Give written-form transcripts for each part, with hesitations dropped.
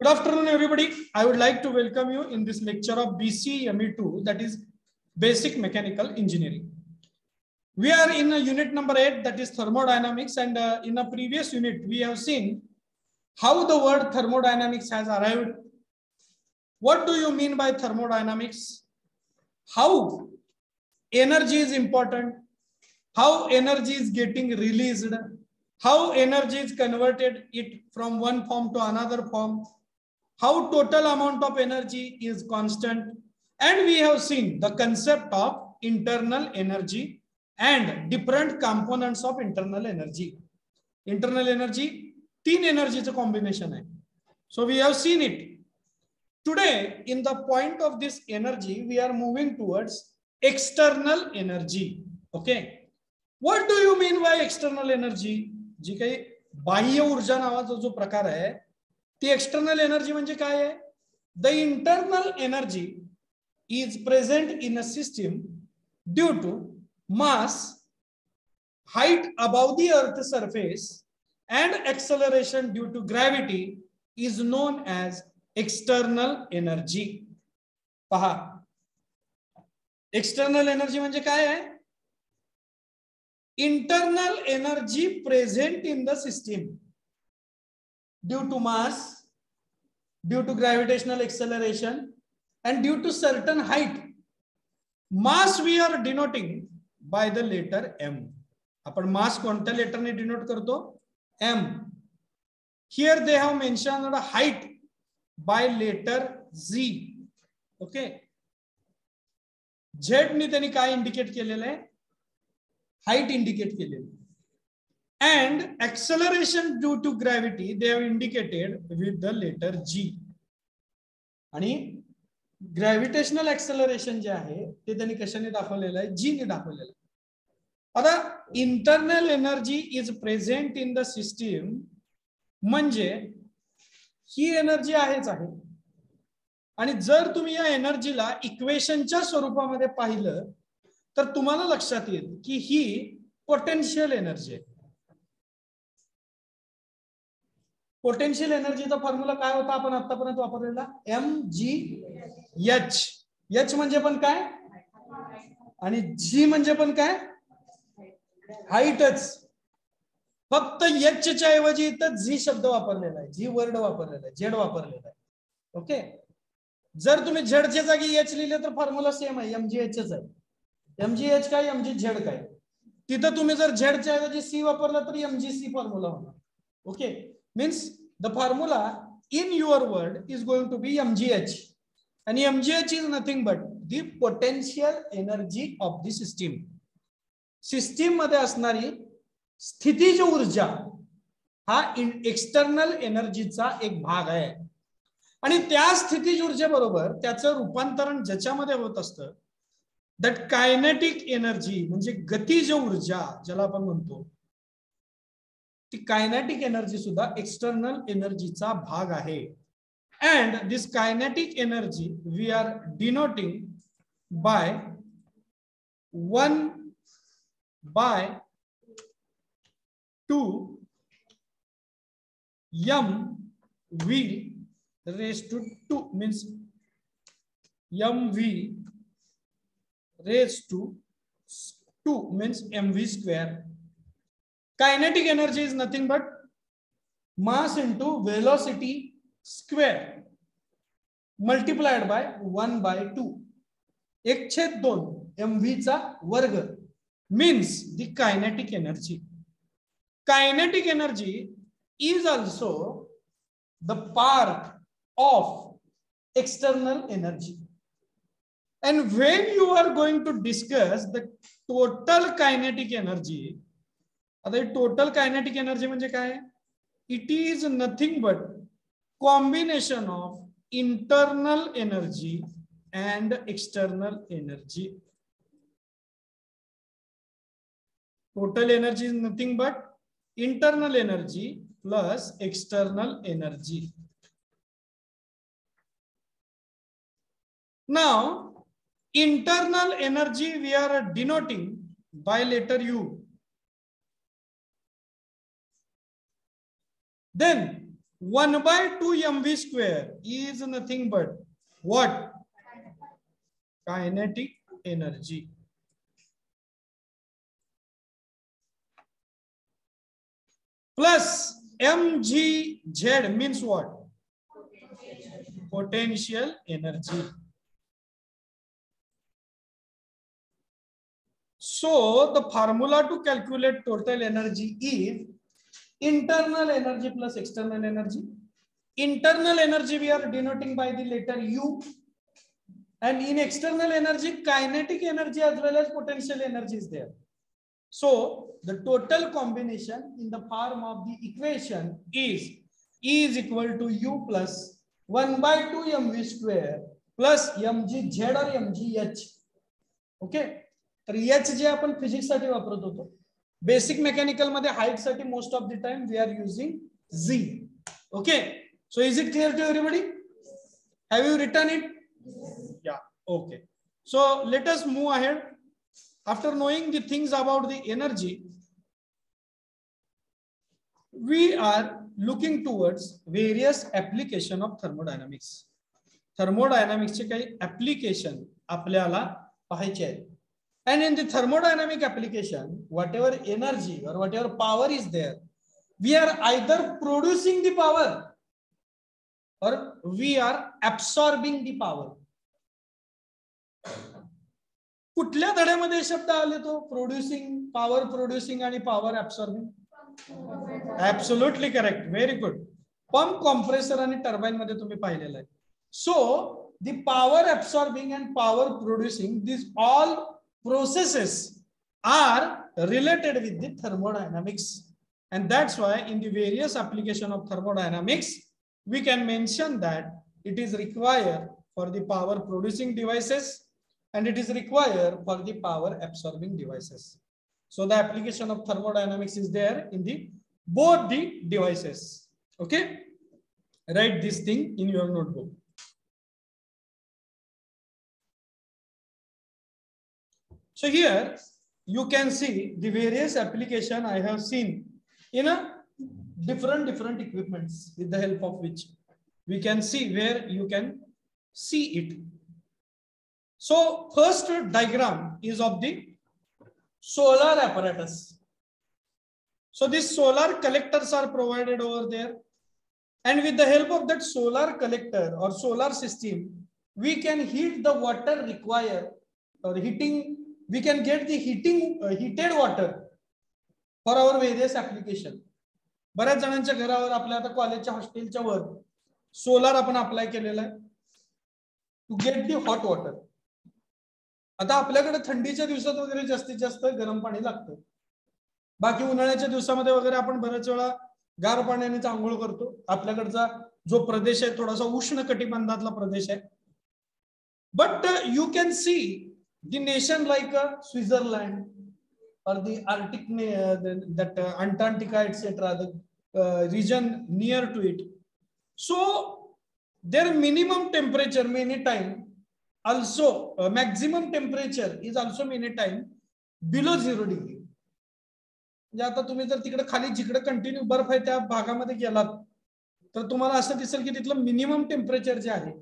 Good afternoon, everybody. I would like to welcome you in this lecture of BCME2, that is Basic Mechanical Engineering. We are in unit number 8, that is thermodynamics, and in a previous unit, we have seen how the word thermodynamics has arrived. What do you mean by thermodynamics? How energy is important, how energy is getting released, how energy is converted it from one form to another form, how total amount of energy is constant, and we have seen the concept of internal energy and different components of internal energy. Internal energy, तीन energy combination hai. So we have seen it. Today, in the point of this energy, we are moving towards external energy. Okay. What do you mean by external energy? जी काही बाह्य ऊर्जा नावाचा जो प्रकार आहे ती external energy म्हणजे काय आहे? The internal energy is present in a system due to mass, height above the earth surface and acceleration due to gravity is known as external energy. पहा, एक्सटर्नल एनर्जी म्हणजे काय आहे? Internal energy present in the system due to mass, due to gravitational acceleration, and due to certain height. Mass we are denoting by the letter m. आपण mass कोणत्या letter ने denote करतो? m. Here they have mentioned the height by letter z. Okay. Z ने त्यांनी काय indicate केलेलं आहे? height indicate केलेली. And acceleration due to gravity they have indicated with the letter G. आणि gravitational acceleration जे आहे ते त्यांनी कशाने दाखवलेलं आहे? G ने दाखवलेलं आहे. आता internal energy is present in the system म्हणजे ही एनर्जी आहेच आहे. आणि जर तुम्ही या एनर्जीला इक्वेशनच्या स्वरूपामध्ये पाहिलं तर तुम्हाला लक्षात येईल की ही पोटेन्शियल एनर्जी आहे. पोटेन्शियल एनर्जीचा फॉर्म्युला काय होता आपण आतापर्यंत वापरलेला? mgh. h म्हणजे पण काय आणि g म्हणजे पण काय? हाईटच. फक्त h च्या ऐवजी इथं g शब्द वापरलेला आहे, g वर्ड वापरलेला आहे, z वापरलेला आहे. ओके. जर तुम्ही z च्या जागी h लिहिले तर फॉर्म्युला सेम आहे, mgh च आहे. mgh काय, mgz काय. तिथं तुम्ही जर z च्या ऐवजी c वापरला तर mgc फॉर्म्युला होणार. Okay. Means the formula in your word is going to be mgh. आणि mgh is nothing but the potential energy of the system. System मध्ये असणारी स्थितीज ऊर्जा हा एक्सटर्नल एनर्जीचा एक भाग आहे. आणि त्या स्थितीज ऊर्जेबरोबर त्याचं रूपांतरण ज्याच्यामध्ये होत असतं that kinetic energy म्हणजे गतिज ऊर्जा ज्याला आपण म्हणतो ती कायनेटिक एनर्जी सुद्धा एक्सटर्नल एनर्जीचा भाग आहे. and this kinetic energy we are denoting by 1/2 mv raised to 2 means mv raised to 2 means mv square. Kinetic energy is nothing but mass into velocity square multiplied by 1/2. 1/2 mv चा वर्ग means the kinetic energy. Kinetic energy is also the part of external energy. And when you are going to discuss the total kinetic energy, आता total kinetic energy म्हणजे काय? It is nothing but combination of internal energy and external energy. Total energy is nothing but internal energy plus external energy. Now, internal energy we are denoting by letter U. Then 1/2 mv square is nothing but what? Kinetic energy. Plus mgz means what? Potential energy. So the formula to calculate total energy is internal energy plus external energy. Internal energy we are denoting by the letter U, and in external energy, kinetic energy as well as potential energy is there. So the total combination in the form of the equation is E is equal to U plus 1/2 mv square plus mgz or mgh. Okay, तर एच जे आपण physics साठी वापरत होतो, basic mechanical मध्ये height साठी most of the time we are using Z. Okay, so is it clear to everybody? Have you written it? Yeah, okay. So let us move ahead. After knowing the things about the energy, we are looking towards various application of thermodynamics. Thermodynamics चे काही application आपल्याला पाहायचे आहेत. And in the thermodynamic application, whatever energy or whatever power is there, we are either producing the power or we are absorbing the power. कुठल्या धड्यामध्ये शब्द आले तो? Producing, power producing आणि power absorbing. Absolutely correct, very good. Pump, compressor आणि turbine मध्ये तुम्ही पाहिलेलं आहे. So the power absorbing and power producing, this all processes are related with the thermodynamics. And that's why in the various application of thermodynamics, we can mention that it is required for the power producing devices and it is required for the power absorbing devices. So the application of thermodynamics is there in the both the devices. Okay, write this thing in your notebook. So here you can see the various application I have seen in a different equipments with the help of which we can see where you can see it. So first diagram is of the solar apparatus. So these solar collectors are provided over there, and with the help of that solar collector or solar system, we can heat the water required or heating. We can get the heated water for our various application. बऱ्याच जणांच्या घरावर, आपल्या आता कॉलेजच्या हॉस्टेलच्या वर solar आपण apply केलेला आहे to get the hot water. आता आपल्याकडे थंडीच्या दिवसात वगैरे जास्तीत जास्त गरम पाणी लागतं. बाकी उन्हाळ्याच्या दिवसामध्ये वगैरे आपण बऱ्याच वेळा गार पाण्याने आंघोळ करतो. आपल्याकडचा जो प्रदेश आहे थोडासा उष्ण कटिबंधातला प्रदेश आहे. But you can see the nation like Switzerland or the Arctic, that Antarctica, etc., the region near to it. So their minimum temperature many time also maximum temperature is also many time below 0 degree. म्हणजे आता तुम्ही जर तिकडे खाली जिकडे continue बर्फ आहे त्या भागामध्ये गेलात तर तुम्हाला असं दिसेल की तिथलं मिनिमम टेम्परेचर जे आहे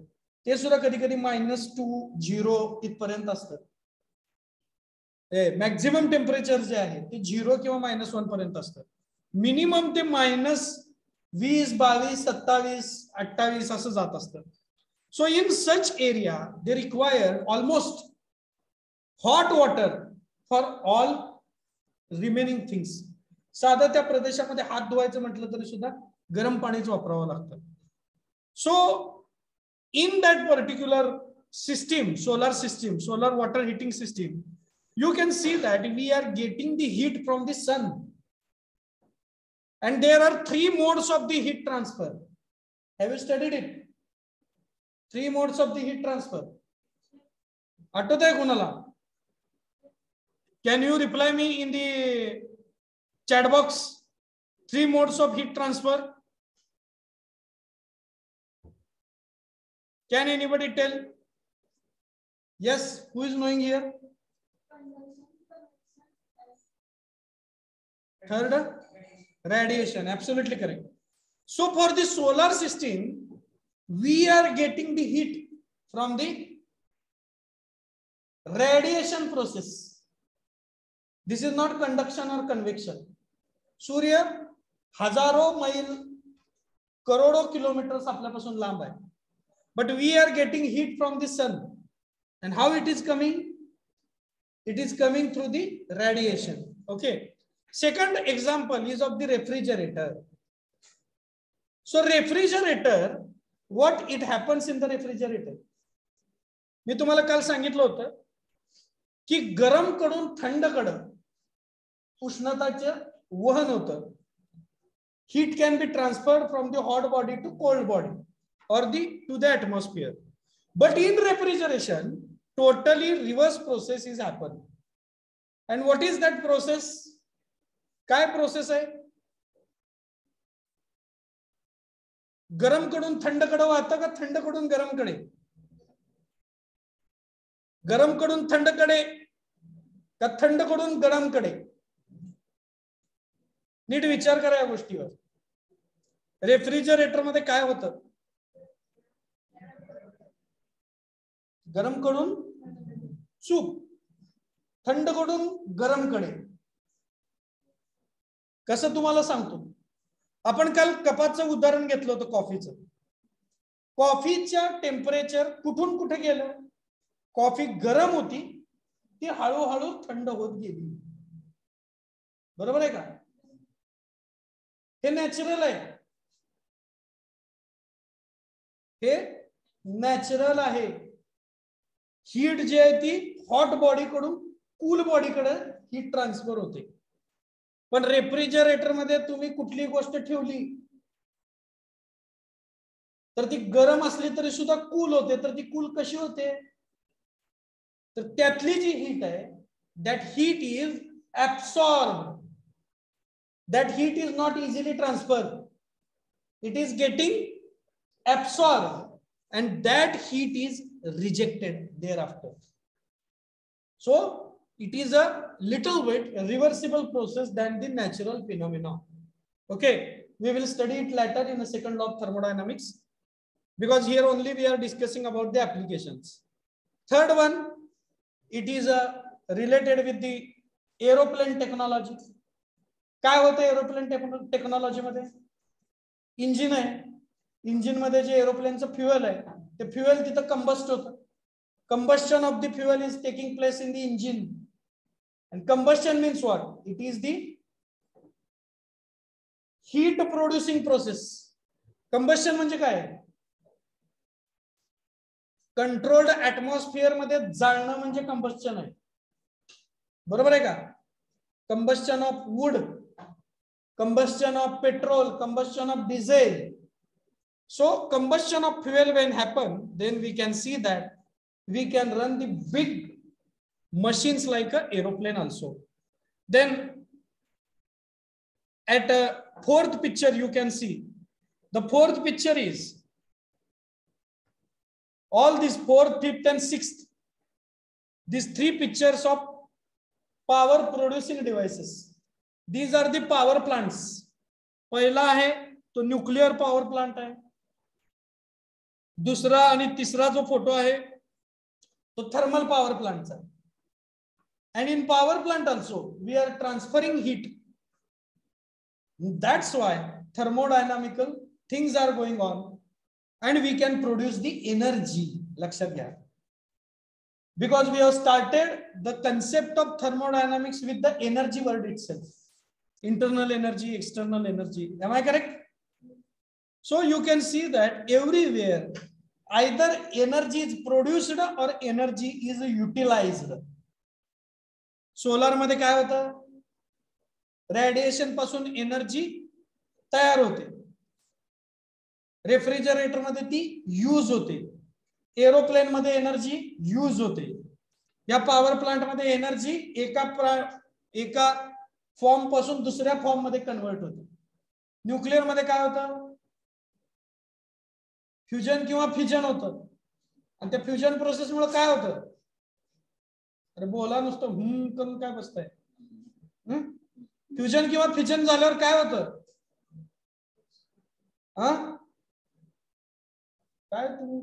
ते सुद्धा कधी कधी -2, 0 इथपर्यंत असतं. मॅक्झिमम टेम्परेचर जे आहे ते 0 किंवा -1 पर्यंत असतं. मिनिमम ते -20, 22, 27, 28 असं जात असतं. So in such area they require almost hot water for all remaining things. साधं त्या प्रदेशामध्ये हात धुवायचं म्हटलं तरी सुद्धा गरम पाणीच वापरावं लागतं. So in that particular system, solar water heating system, you can see that we are getting the heat from the sun, and there are 3 modes of the heat transfer. Have you studied it? 3 modes of the heat transfer. आठवतंय कोणाला? Can you reply me in the chat box? 3 modes of heat transfer. Can anybody tell? Yes, who is knowing here? Third, radiation. Absolutely correct. So for the solar system, we are getting the heat from the radiation process. This is not conduction or convection. सूर्य हजारो मैल करोडो kilometres आपल्यापासून लांब आहे. But we are getting heat from the sun. And how it is coming? It is coming through the radiation. Okay. Second example is of the refrigerator. So refrigerator, what it happens in the refrigerator? मी तुम्हाला काल सांगितलं होतं की गरम कडून थंड कडे उष्णताचे वहन होतं. Heat can be transferred from the hot body to cold body or to the atmosphere. But in refrigeration, totally reverse process is happening. And what is that process? काय process आहे? गरम कडून थंड कडे वाहतं का थंड कडून गरम कडे? गरम कडून थंड कडे का थंड कडून गरम कडे? नीट विचार करा या गोष्टीवर. रेफ्रिजरेटर मध्ये काय होतं? गरम कडून सूप, थंड कडून गरम कडे. कसं तुम्हाला सांगतो. आपण काल कपाचं उदाहरण घेतलं होतं कॉफीचं. कॉफीच्या टेम्परेचर कुठून कुठे गेलं? कॉफी गरम होती, ती हळूहळू थंड होत गेली. बरोबर आहे का? हे नॅचरल आहे. हे नॅचरल आहे. हीट जी आहे ती हॉट बॉडी कडून कूल बॉडी कडे हीट ट्रान्सफर होते. पण रेफ्रिजरेटर मध्ये तुम्ही कुठली गोष्ट ठेवली तर ती गरम असली तरी सुद्धा कूल होते. तर ती कूल कशी होते? तर त्यातली जी हीट आहे, that heat is absorb. That heat is not easily transferred. It is getting absorbed and that heat is rejected thereafter. So it is a little bit reversible process than the natural phenomena. Okay, we will study it later in the second law of thermodynamics, because here only we are discussing about the applications. Third one, it is related with the aeroplane technology. काय होतं aeroplane technology मध्ये? Engine आहे. Engine मध्ये जे एरोप्लेनचं fuel आहे ते fuel तिथं combust होतं. Combustion of the fuel is taking place in the engine. And combustion means what? It is the heat producing process. Combustion म्हणजे काय? कंट्रोल्ड ऍटमॉस्फिअर मध्ये जाळणं म्हणजे कंबस्टन आहे. बरोबर आहे का? Combustion of would, combustion of petrol, combustion of diesel. So combustion of fuel when happen, then we can see that we can run the big machines like a aeroplane also. Then at a fourth picture you can see, the fourth picture is all these fourth, fifth and sixth, these three pictures of power producing devices. These are the power plants. पहिला आहे तो nuclear power plant आहे. दुसरा आणि तिसरा जो photo आहे तो थर्मल पॉवर प्लांटचा आहे. And in power plant also we are transferring heat. That's why thermodynamical things are going on and we can produce the energy. लक्षात घ्या. Because we have started the concept of thermodynamics with the energy word itself. Internal energy, external energy. Am I correct? So you can see that everywhere either energy is produced or energy is utilized. Solar मध्ये काय होतं? Radiation पासून energy तयार होते. Refrigerator मध्ये ती use होते. Aeroplane मध्ये एनर्जी यूज होते. या पॉवर प्लांट मध्ये एनर्जी एका फॉर्म पासून दुसऱ्या फॉर्म मध्ये कन्वर्ट होते. न्यूक्लियर मध्ये काय होतं? फ्युजन किंवा फिजन होतं. आणि त्या फ्युजन प्रोसेस मुळे काय होतं? अरे बोला नुसतं करून काय बसताय? फ्युजन किंवा फिजन झाल्यावर काय होतं? हा काय तुम्ही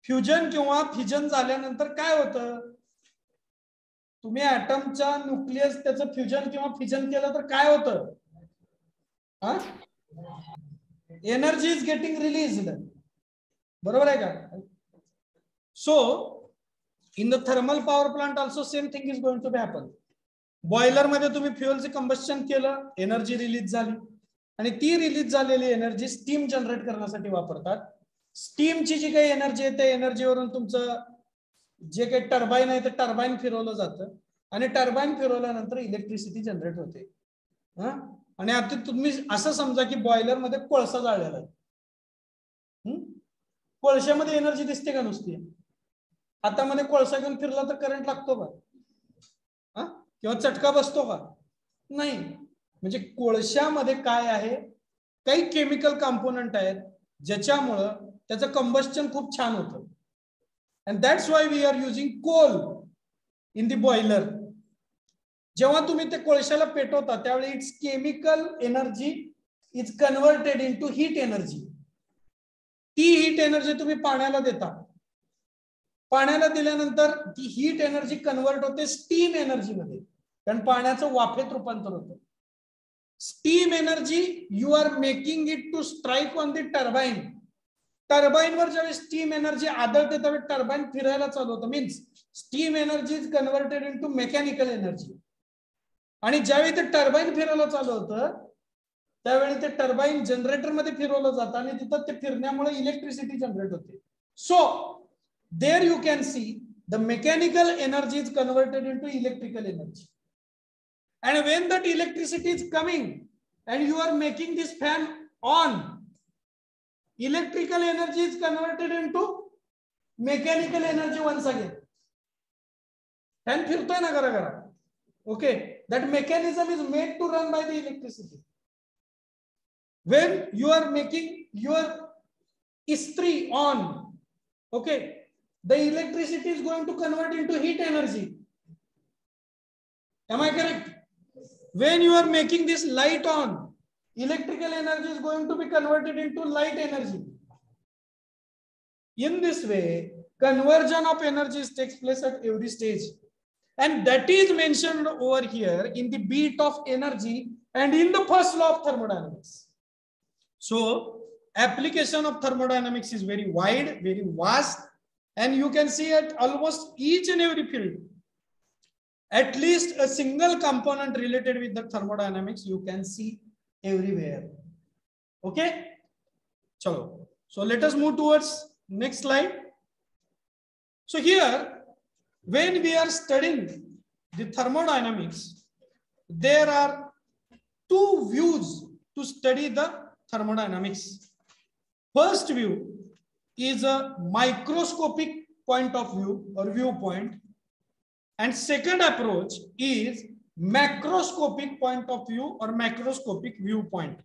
फ्युजन किंवा फिजन झाल्यानंतर काय होतं? तुम्ही ऍटमच्या न्यूक्लियस त्याचं फ्युजन किंवा फिजन केलं तर काय होतं? हा एनर्जी इज गेटिंग रिलीज्ड. बरोबर आहे का? So in the thermal power plant also same thing is going to be happen. Boiler मध्ये तुम्ही फ्युएलचे कंबस्शन केलं, एनर्जी रिलीज झाली आणि ती रिलीज झालेली एनर्जी स्टीम जनरेट करण्यासाठी वापरतात. स्टीमची जी काही एनर्जी आहे त्या एनर्जीवरून तुमचं जे काही टर्बाईन आहे ते टर्बाईन फिरवलं जातं आणि टर्बाईन फिरवल्यानंतर इलेक्ट्रिसिटी जनरेट होते. आणि आता तुम्ही असं समजा की बॉयलर मध्ये कोळसा जाळलेला आहे. कोळशामध्ये एनर्जी दिसते का नुसती? हातामध्ये कोळसा घेऊन फिरला तर करंट लागतो का? किंवा चटका बसतो का? नाही. म्हणजे कोळशामध्ये काय आहे, काही केमिकल कंपोनंट आहेत ज्याच्यामुळं त्याचं कंबस्टन खूप छान होतं. And that's why we are using coal in the boiler. जेव्हा तुम्ही ते कोळशाला पेटवता त्यावेळी its chemical energy is converted into heat energy. ती हीट एनर्जी तुम्ही पाण्याला देता. पाण्याला दिल्यानंतर ती हीट एनर्जी कन्व्हर्ट होते स्टीम एनर्जी मध्ये, कारण पाण्याचं वाफेत रूपांतर होतं. Steam energy you are making it to strike on the turbine. Turbine वर ज्यावेळी स्टीम एनर्जी आदळते त्यावेळी टर्बाईन फिरायला चालू होतं. Means steam energy is converted into mechanical energy. आणि ज्यावेळी ते टर्बाईन फिरायला चालू होतं त्यावेळी ते टर्बाईन जनरेटर मध्ये फिरवलं जातं आणि तिथं ते फिरण्यामुळे इलेक्ट्रिसिटी जनरेट होते. So there you can see the mechanical energy is converted into electrical energy. And when that electricity is coming and you are making this fan on, electrical energy is converted into mechanical energy once again. Fan फिरतोय ना घरा घरा. Okay, that mechanism is made to run by the electricity. When you are making your istri on, okay, the electricity is going to convert into heat energy. Am I correct? When you are making this light on, electrical energy is going to be converted into light energy. In this way, conversion of energies takes place at every stage. And that is mentioned over here in the beat of energy and in the first law of thermodynamics. So, application of thermodynamics is very wide, very vast, and you can see at almost each and every field. At least a single component related with the thermodynamics you can see everywhere. Okay, so let us move towards next slide. So here, when we are studying the thermodynamics, there are two views to study the thermodynamics. First view is a microscopic point of view or viewpoint. And second approach is macroscopic point of view or macroscopic viewpoint.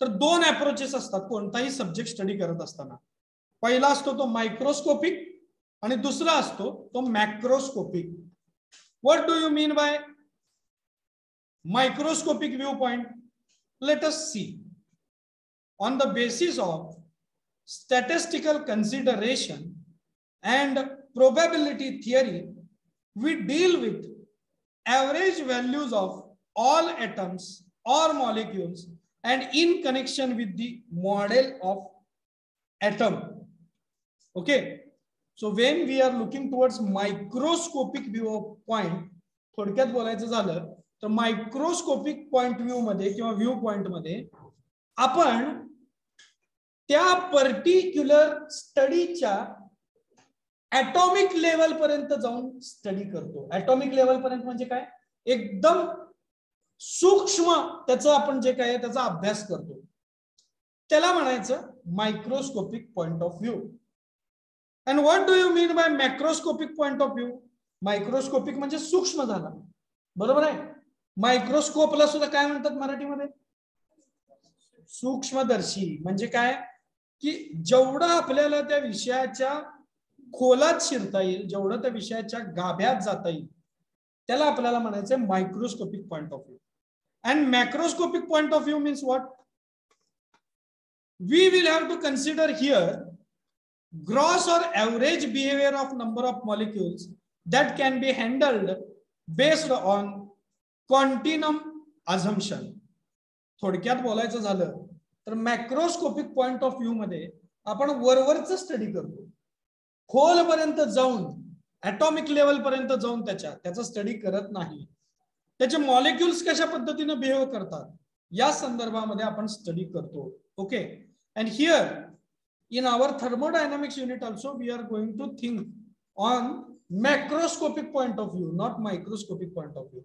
तर दोन approaches असतात कोणताही subject study करत असताना. पहिला असतो तो microscopic आणि दुसरा असतो तो macroscopic. What do you mean by microscopic view point? Let us see. On the basis of statistical consideration and probability theory, we deal with average values of all atoms or molecules and in connection with the model of atom. Okay, so when we are looking towards microscopic viewpoint, थोडक्यात बोलायचं झालं तर microscopic point view मध्ये किंवा view point मध्ये आपण त्या particular स्टडीच्या atomic level पर्यंत जाऊन स्टडी करतो. ऍटॉमिक लेवल पर्यंत म्हणजे काय? एकदम सूक्ष्म त्याचं आपण जे काय त्याचा अभ्यास करतो त्याला म्हणायचं microscopic point of view. And what do you mean by macroscopic point of view? Microscopic म्हणजे सूक्ष्म झाला, बरोबर आहे. मायक्रोस्कोपला सुद्धा काय म्हणतात मराठीमध्ये? सूक्ष्मदर्शी. म्हणजे काय की जेवढं आपल्याला त्या विषयाच्या खोलात शिरता येईल, जेवढं त्या विषयाच्या गाभ्यात जाता येईल त्याला आपल्याला म्हणायचं microscopic point of view. And macroscopic point of view means what? we will have to consider here gross or average behavior of number of molecules that can be handled based on quantum assumption. थोडक्यात बोलायचं झालं तर macroscopic point of view मध्ये आपण वरवरच study करतो, खोलपर्यंत जाऊन atomic level पर्यंत जाऊन त्याचा स्टडी करत नाही. त्याचे मॉलिक्युल्स कशा पद्धतीने बिहेव करतात या संदर्भामध्ये आपण स्टडी करतो. Okay, and here in our thermodynamics unit also we are going to think on macroscopic point of view, not microscopic point of view.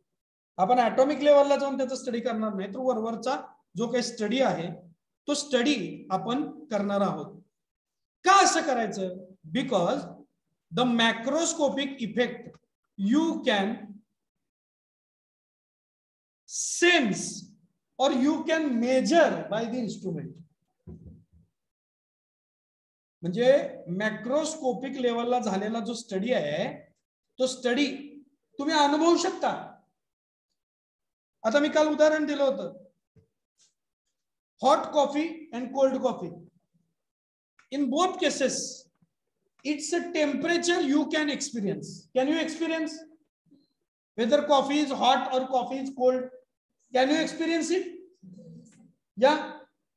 आपण atomic level ला जाऊन त्याचा स्टडी करणार नाही, तर वरवरचा जो काही स्टडी आहे तो स्टडी आपण करणार आहोत. का असं करायचं? Because the macroscopic effect you can sense or you can measure by the instrument. म्हणजे मॅक्रोस्कोपिक लेवलला झालेला जो स्टडी आहे तो स्टडी तुम्ही अनुभवू शकता. आता मी काल उदाहरण दिलं होतं, hot coffee and cold coffee. In both cases it's a temperature you can experience. Can you experience whether coffee is hot or coffee is cold? Can you experience it? Yeah.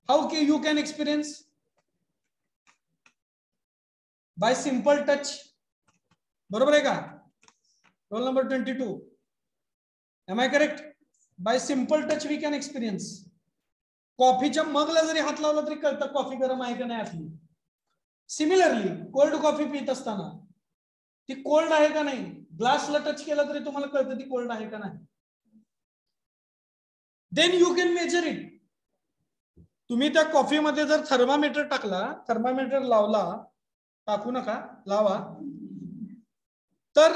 How can you can experience? By simple touch. बरोबर आहे का? Roll number 22. Am I correct? By simple touch we can experience. कॉफीच्या मगला जरी हात लावला तरी कळतं coffee गरम आहे का नाही आपली. सिमिलरली कोल्ड कॉफी पित असताना ती कोल्ड आहे का नाही, ग्लासला टच केला तरी तुम्हाला कळतं ती कोल्ड आहे का नाही. Then you can measure it. तुम्ही त्या कॉफी मध्ये जर थर्मामीटर टाकला, थर्मामीटर लावला, टाकू नका, लावा, तर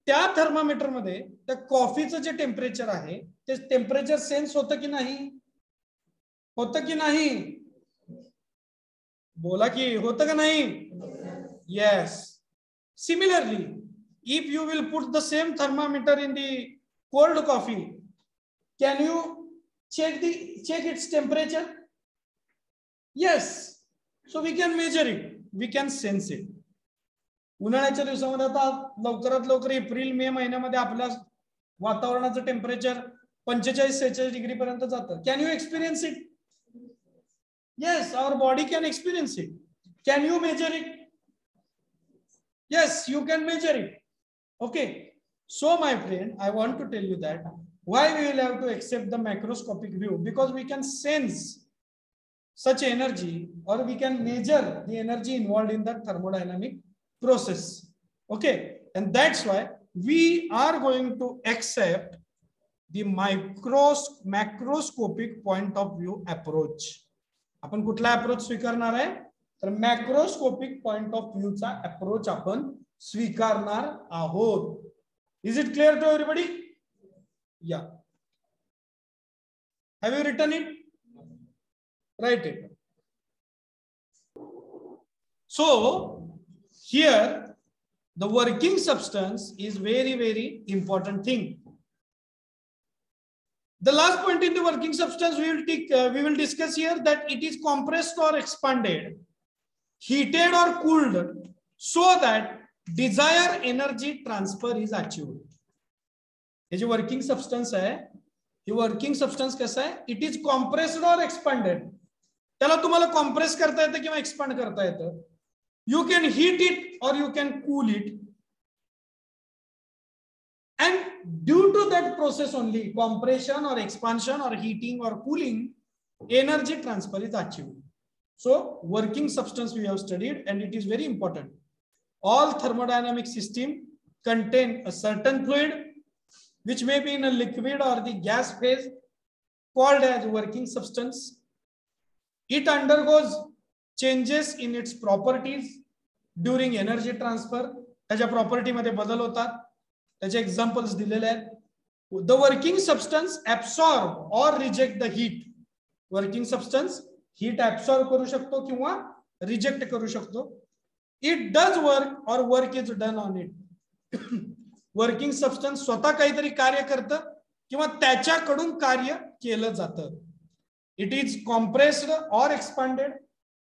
त्या थर्मामीटर मध्ये त्या कॉफीचं जे टेम्परेचर आहे ते टेम्परेचर सेन्स होतं की नाही? होतं की नाही? बोला की होतं का नाही? Yes. Similarly if you will put the same thermometer in the cold coffee, can you check its temperature? Yes. So we can measure it, we can sense it. उन्हाळ्याच्या दिवसामध्ये आता लवकरात लवकर एप्रिल मे महिन्यामध्ये आपल्या वातावरणाचं टेम्परेचर 45-46 डिग्री पर्यंत जातं. Can you experience it? Yes, our body can experience it. Can you measure it? Yes, you can measure it. Okay, so my friend, I want to tell you that why we will have to accept the macroscopic view, because we can sense such energy or we can measure the energy involved in that thermodynamic process. Okay, and that's why we are going to accept the macroscopic point of view approach. आपण कुठला approach स्वीकारणार आहे? तर macroscopic point of view चा approach आपण स्वीकारणार आहोत. Is it clear to everybody? Yeah. Have you written it? Write it. So here the working substance is very important thing. The last point in the working substance we will discuss here, that it is compressed or expanded, heated or cooled so that desired energy transfer is achieved. हे जे working substance आहे, हे working substance कसं आहे? It is compressed और expanded. त्याला तुम्हाला compress करता येतं किंवा एक्सपांड करता येतं. यू कॅन हीट इट और you can cool it, and due to that process only, compression और एक्सपांशन और हीटिंग और cooling, energy transfer is achieved. So working substance we have studied and it is very important. All thermodynamic system contain a certain fluid which may be in a liquid or the gas phase, called as working substance. It undergoes changes in its properties during energy transfer. त्याच्या property मध्ये बदल होतात. त्याचे examples दिलेले आहेत. The working substance absorb or reject the heat. Working substance heat absorb करू शकतो किंवा रिजेक्ट करू शकतो. It does work or work is done on it. Working substance स्वतः काहीतरी कार्य करतं किंवा त्याच्याकडून कार्य केलं जातं. It is compressed or expanded,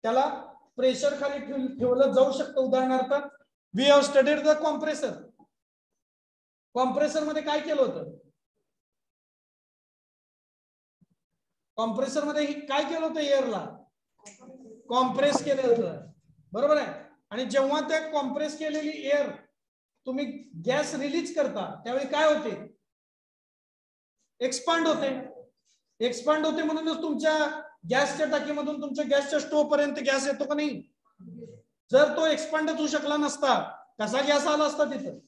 त्याला प्रेशर खाली ठेवलं जाऊ शकतं. उदाहरणार्थ we have studied the compressor. Compressor मध्ये काय केलं होतं? कॉम्प्रेसर मध्ये काय केलं होतं? एअरला कॉम्प्रेस केलं होतं, बरोबर आहे. आणि जेव्हा ते कॉम्प्रेस केलेली एअर तुम्ही गॅस रिलीज करता त्यावेळी काय होते? एक्सपांड होते. एक्सपांड होते म्हणूनच तुमच्या गॅसच्या टाकीमधून तुमच्या गॅसच्या स्टोव्ह पर्यंत गॅस येतो का नाही? जर तो एक्सपांडच होऊ शकला नसता, कसा गॅस आला असता तिथं?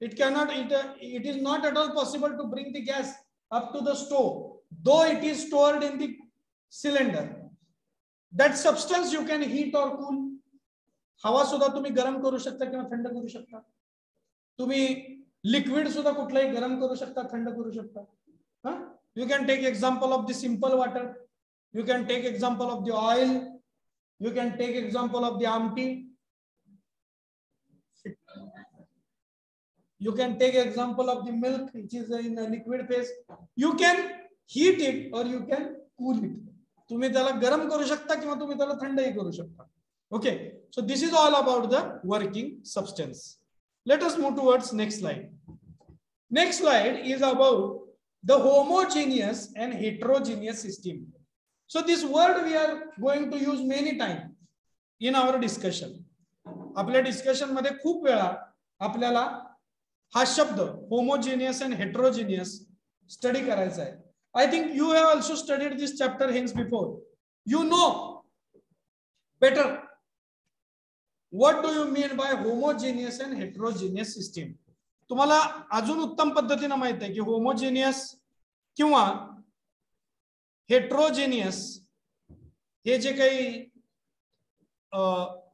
It cannot, it is not at all possible to bring the gas up to the stove, though it is stored in the cylinder. That substance you can heat or cool. हवा सुद्धा तुम्ही गरम करू शकता किंवा थंड करू शकता. तुम्ही लिक्विड सुद्धा कुठलाही गरम करू शकता, थंड करू शकता. You can take example of the simple water. You can take example of the oil. You can take example of the aamti. You can take example of the milk, which is in a liquid phase. You can heat it or you can cool it. तुम्ही त्याला गरम करू शकता किंवा तुम्ही त्याला थंडही करू शकता. Okay, so this is all about the working substance. Let us move towards next slide. Next slide is about the homogeneous and heterogeneous system. So this word we are going to use many times in our discussion. आपल्या discussion मध्ये खूप वेळा आपल्याला हा शब्द homogeneous and heterogeneous study करायचा आहे. I think you have also studied this chapter hence before. You know better what do you mean by homogeneous and heterogeneous system. तुम्हाला अजून उत्तम पद्धतीने माहित आहे की होमोजेनियस किंवा हेट्रोजेनियस हे जे काही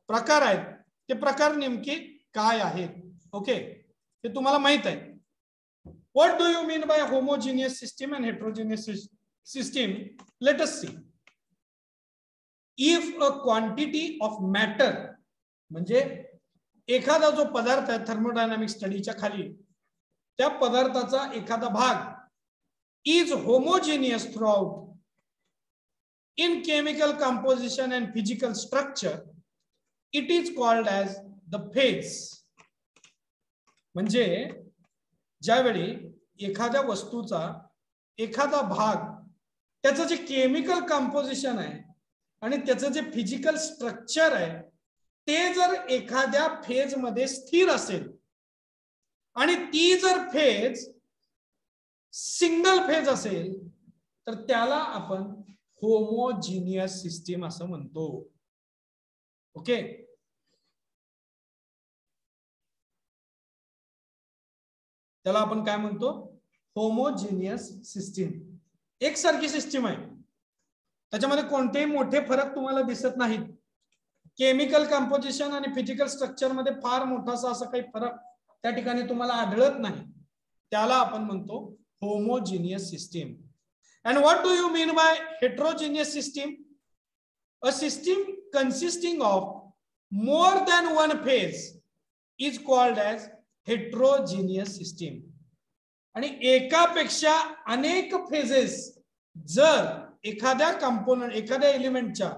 प्रकार आहेत ते प्रकार नेमके काय आहेत. ओके, हे तुम्हाला माहित आहे. What do you mean by homogeneous system and heterogeneous system? Let us see. If a quantity of matter, म्हणजे एखादा जो पदार्थ आहे थर्मोडायनामिक स्टडीच्या खाली, त्या पदार्थाचा एखादा भाग is homogeneous throughout in chemical composition and physical structure, it is called as the phase. म्हणजे ज्यावेळी एखाद्या वस्तूचा एखादा भाग त्याचं जे केमिकल कंपोजिशन आहे आणि त्याचं जे फिजिकल स्ट्रक्चर आहे ते जर एखाद्या फेज मध्ये स्थिर असेल आणि ती जर फेज सिंगल फेज असेल तर त्याला आपण होमोजिनियस सिस्टीम असं म्हणतो. ओके, त्याला आपण काय म्हणतो? Homogeneous system. एकसारखी सिस्टीम आहे, त्याच्यामध्ये कोणतेही मोठे फरक तुम्हाला दिसत नाहीत. केमिकल कंपोजिशन आणि फिजिकल स्ट्रक्चर मध्ये फार मोठासा असा काही फरक त्या ठिकाणी तुम्हाला आढळत नाही. त्याला आपण म्हणतो homogeneous system. And what do you mean bye heterogeneous system? A system consisting of more than one phase is called as heterogeneous system. आणि एकापेक्षा अनेक फेजेस जर एखाद्या कंपोनंट, एखाद्या एलिमेंटच्या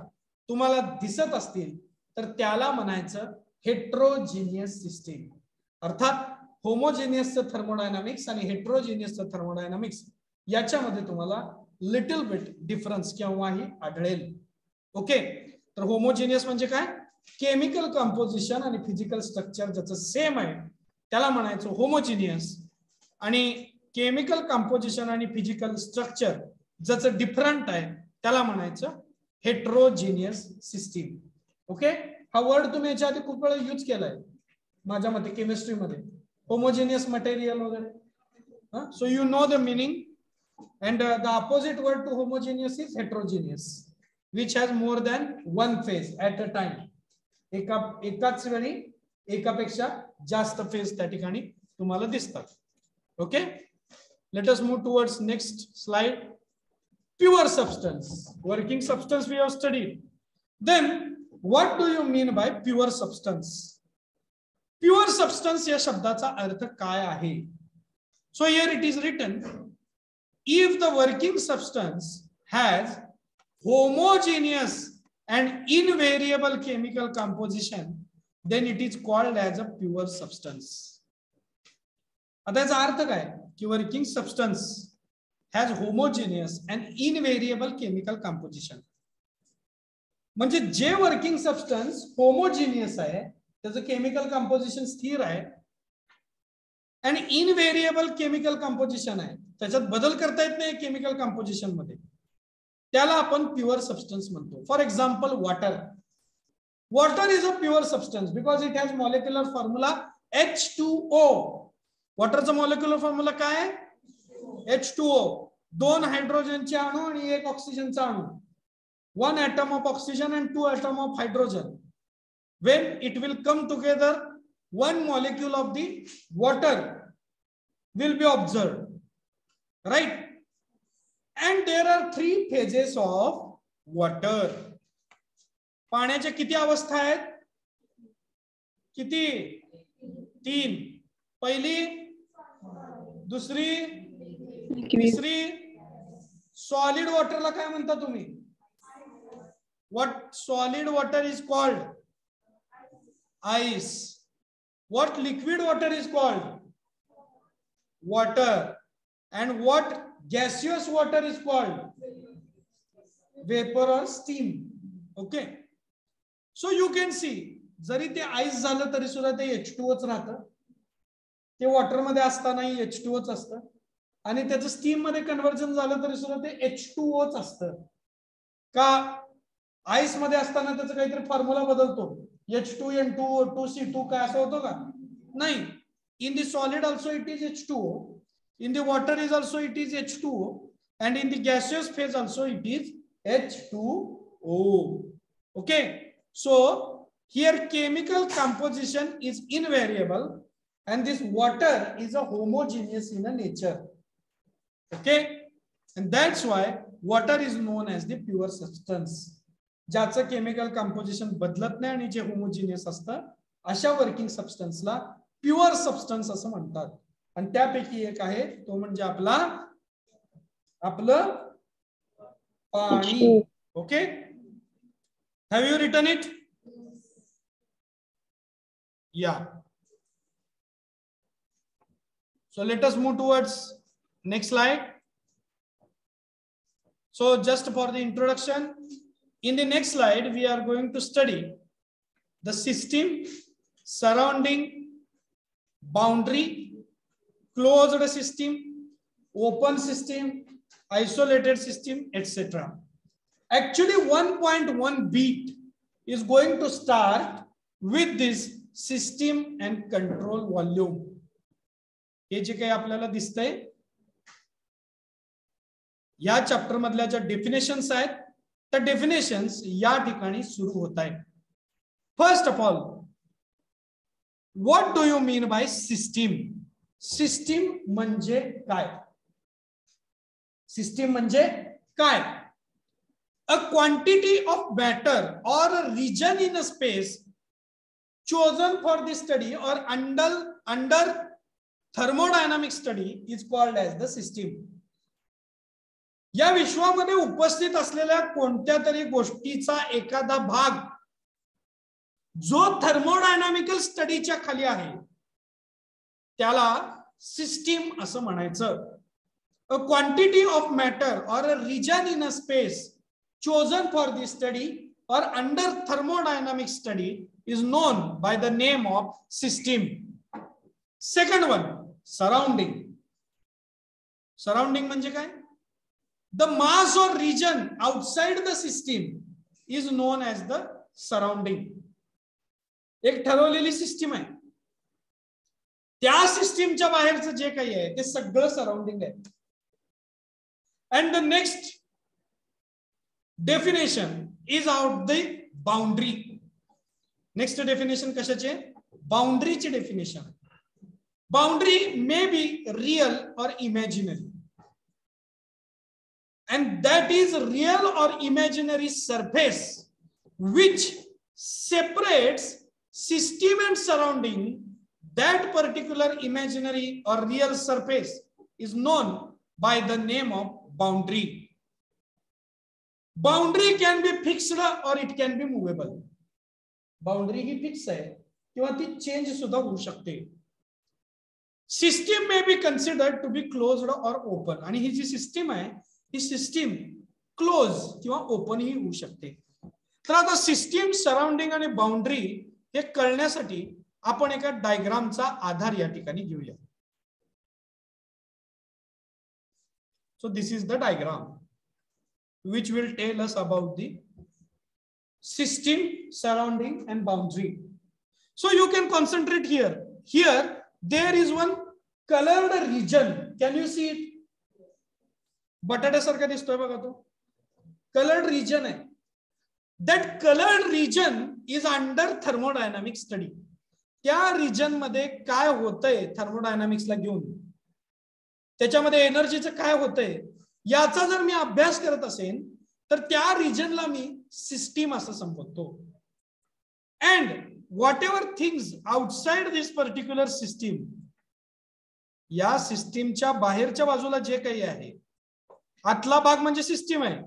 तुम्हाला दिसत असतील तर त्याला म्हणायचं हेट्रोजिनियस सिस्टीम. अर्थात होमोजिनियसचं थर्मोडायनामिक्स आणि हेट्रोजिनियसचं थर्मोडायनामिक्स याच्यामध्ये तुम्हाला लिटिल बिट डिफरन्स केव्हाही आढळेल. ओके, तर होमोजिनियस म्हणजे काय? केमिकल कंपोजिशन आणि फिजिकल स्ट्रक्चर ज्याचं सेम आहे त्याला म्हणायचं होमोजिनियस, आणि केमिकल कंपोजिशन आणि फिजिकल स्ट्रक्चर ज्याचं डिफरंट आहे त्याला म्हणायचं हेट्रोजिनियस सिस्टीम. ओके, हा वर्ड तुम्ही याच्या आधी खूप वेळा यूज केलाय माझ्या मते केमिस्ट्रीमध्ये, होमोजेनियस मटेरियल वगैरे. So you know the meaning. And the opposite word to homogeneous is heterogeneous, which has more than one phase at a time. एकाच वेळी एकापेक्षा जास्त फेज त्या ठिकाणी तुम्हाला दिसतात. Okay, let us move towards next slide. Pure substance, working substance we have studied. Then what do you mean by pure substance? Pure substance या शब्दाचा अर्थ काय आहे? So here it is written, if the working substance has homogeneous and invariable chemical composition, then it is called as a pure substance. आता याचा अर्थ काय की working substance has homogeneous and invariable chemical composition. म्हणजे जे working substance homogeneous आहे त्याचं chemical composition स्थिर आहे आणि इनव्हेरिएबल केमिकल कंपोजिशन आहे, त्याच्यात बदल करता येत नाही केमिकल कंपोजिशन मध्ये, त्याला आपण प्युअर सबस्टन्स म्हणतो. For example water. Water is a pure substance because it has molecular formula H2O. वॉटरचा मॉलिक्युलर फॉर्म्युला काय? H2O. 2 हायड्रोजनचे अणू आणि 1 ऑक्सिजनचा अणू. 1 atom of oxygen and 2 atom of hydrogen. When it will come together, 1 molecule of the water will be observed, right? And there are 3 phases of water. पाण्याच्या किती अवस्था आहेत? किती? 3. पहिली, दुसरी, तिसरी. सॉलिड वॉटरला काय म्हणता तुम्ही? What solid water is called? Ice. What liquid water is called? Water. And what gaseous water is called? Vapor or steam. Okay. So you can see, जरी ते आईस झालं तरी सुद्धा ते H2O च राहतं. ते वॉटर मध्ये असतानाही H2O च असतं आणि त्याचं स्टीम मध्ये कन्व्हर्जन झालं तरी सुद्धा ते H2O च असतं. का? आईस मध्ये असताना त्याचा काहीतरी फॉर्म्युला बदलतो, H2N2 2C2 काय असं होतं का? नाही. In the solid also it is H2O, in the water is also it is H2O, and in the gaseous phase also it is H2O. Okay, so here chemical composition is invariable and this water is a homogeneous in a nature. Okay, and that's why water is known as the pure substance. ज्याचं chemical composition बदलत नाही आणि जे homogeneous असतं अशा working सबस्टन्सला pure substance असं म्हणतात. आणि त्यापैकी एक आहे तो म्हणजे आपलं पाणी. Okay, have you written it? Yeah. So let us move towards next slide. So just for the introduction, in the next slide we are going to study the system, surrounding, boundary, closed system, open system, isolated system, etc. Actually 1.1 beat is going to start with this system and control volume. हे जे काही आपल्याला दिसतंय या chapter मधल्या ज्या definitions आहेत त्या definitions या ठिकाणी सुरू होत आहेत. First of all, what do you mean bye system? System म्हणजे काय? सिस्टीम म्हणजे काय? अ quantity of matter or a region in a space chosen for the study or under thermodynamic study is called as the system. या विश्वामध्ये उपस्थित असलेल्या कोणत्या तरी गोष्टीचा एखादा भाग जो थर्मोडायनामिकल स्टडीच्या खाली आहे त्याला सिस्टीम असं म्हणायचं. अ quantity of matter or a reason in a space chosen for the study or under thermodynamic study is known by the name of system. Second one, surrounding. Surrounding म्हणजे काय? The mass or region outside the system is known as the surrounding. एक ठरवलेली system आहे, त्या सिस्टीमच्या बाहेरचं जे काही आहे ते सगळं सराउंडिंग आहे. And the next definition is out the boundary. Next definition कशाचे? Boundary ची definition. Boundary may be real or imaginary. And that is real or imaginary surface which separates system and surrounding. That particular imaginary or real surface is known by the name of boundary. Boundary can be fixed or it can be movable. Boundary ही fix आहे किंवा ती change सुद्धा होऊ शकते. System may be considered to be closed or open. आणि ही जी सिस्टीम आहे ही सिस्टीम क्लोज किंवा ओपन ही होऊ शकते. तर आता सिस्टीम, सराउंडिंग आणि बाउंड्री हे कळण्यासाठी आपण एका डायग्रामचा आधार या ठिकाणी घेऊया. So this is the diagram which will tell us about the system, surrounding and boundary. So you can concentrate here. Here there is one colored region. Can you see it? बटाट्यासारखा दिसतोय बघा तो. Colored region आहे. That colored region is under thermodynamic study. त्या region मध्ये काय होतंय थर्मोडायनामिक्सला घेऊन, त्याच्यामध्ये एनर्जीचं काय होतंय याचा जर मी अभ्यास करत असेल तर त्या रिजनला मी सिस्टीम असं संबोधतो. And whatever things outside this particular system, या सिस्टीमच्या बाहेरच्या बाजूला जे काही आहे, आतला भाग म्हणजे सिस्टीम आहे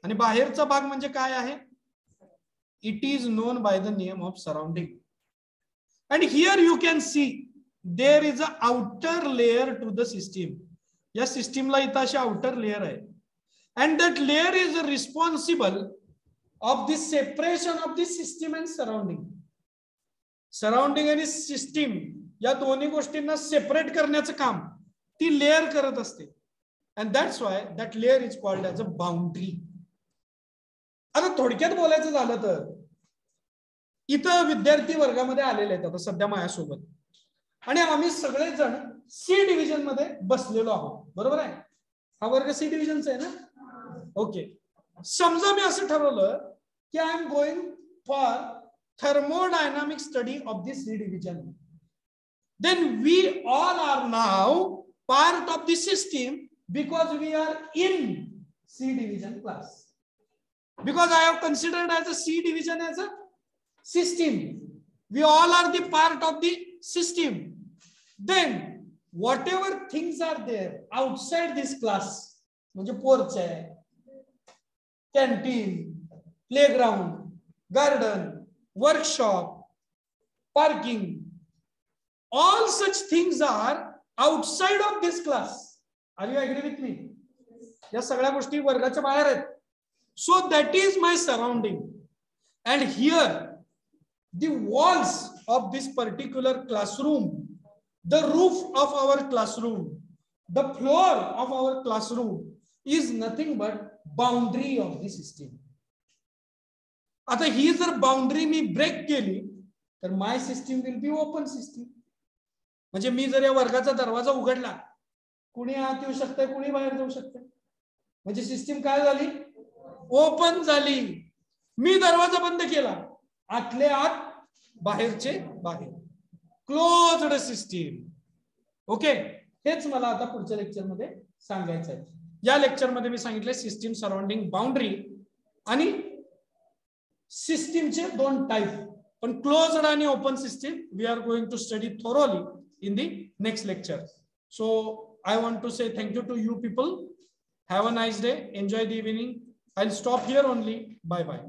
आणि बाहेरचा भाग म्हणजे काय आहे, it is known by the name of surrounding. And here you can see there is a outer layer to the system. या सिस्टीमला इथं अशी आउटर लेयर आहे. And that layer is responsible of the separation of the system and surrounding. Surrounding आणि system या दोन्ही गोष्टींना separate करण्याचं काम ती लेयर करत असते. And that's Y that layer is called as a boundary. आता थोडक्यात बोलायचं झालं तर इथं विद्यार्थी वर्गामध्ये आलेले आहेत आता सध्या माझ्यासोबत, आणि आम्ही सगळेजण सी डिव्हिजन मध्ये बसलेलो आहोत. बरोबर आहे? हा वर्ग सी डिव्हिजनचा आहे ना? ओके. समजा मी असं ठरवलं की I am going for thermodynamic study of the C division. Then we all are now part of the system because we are in C division class. Because I have considered as a C division as a system. We all are the part of the system. Then whatever things are there outside this class, म्हणजे porch आहे, canteen, playground, garden, workshop, parking, all such things are outside of this class. Are you agree with me? या सगळ्या गोष्टी वर्गाच्या बाहेर आहेत. So that is my surrounding. And here the walls of this particular classroom, the roof of our classroom, the floor of our classroom is nothing but boundary of the system. आता ही जर boundary मी break केली तर my system will be open system. म्हणजे मी जर या वर्गाचा दरवाजा उघडला, कुणी आत येऊ शकतंय, कुणी बाहेर जाऊ शकतंय, म्हणजे सिस्टीम काय झाली, ओपन झाली. मी दरवाजा बंद केला, आतले आत बाहेरचे बाहेर, क्लोज्ड सिस्टीम. ओके, हेच मला आता पुढच्या लेक्चर मध्ये सांगायचं आहे. या लेक्चर मध्ये मी सांगितले सिस्टीम, सराउंडिंग, बाउंड्री आणि सिस्टीमचे दोन टाइप. पण क्लोज्ड आणि open system we are going to study thoroughly in the next lecture. So I want to say thank you to you people. Have a nice day. Enjoy the evening. I'll stop here only. Bye bye.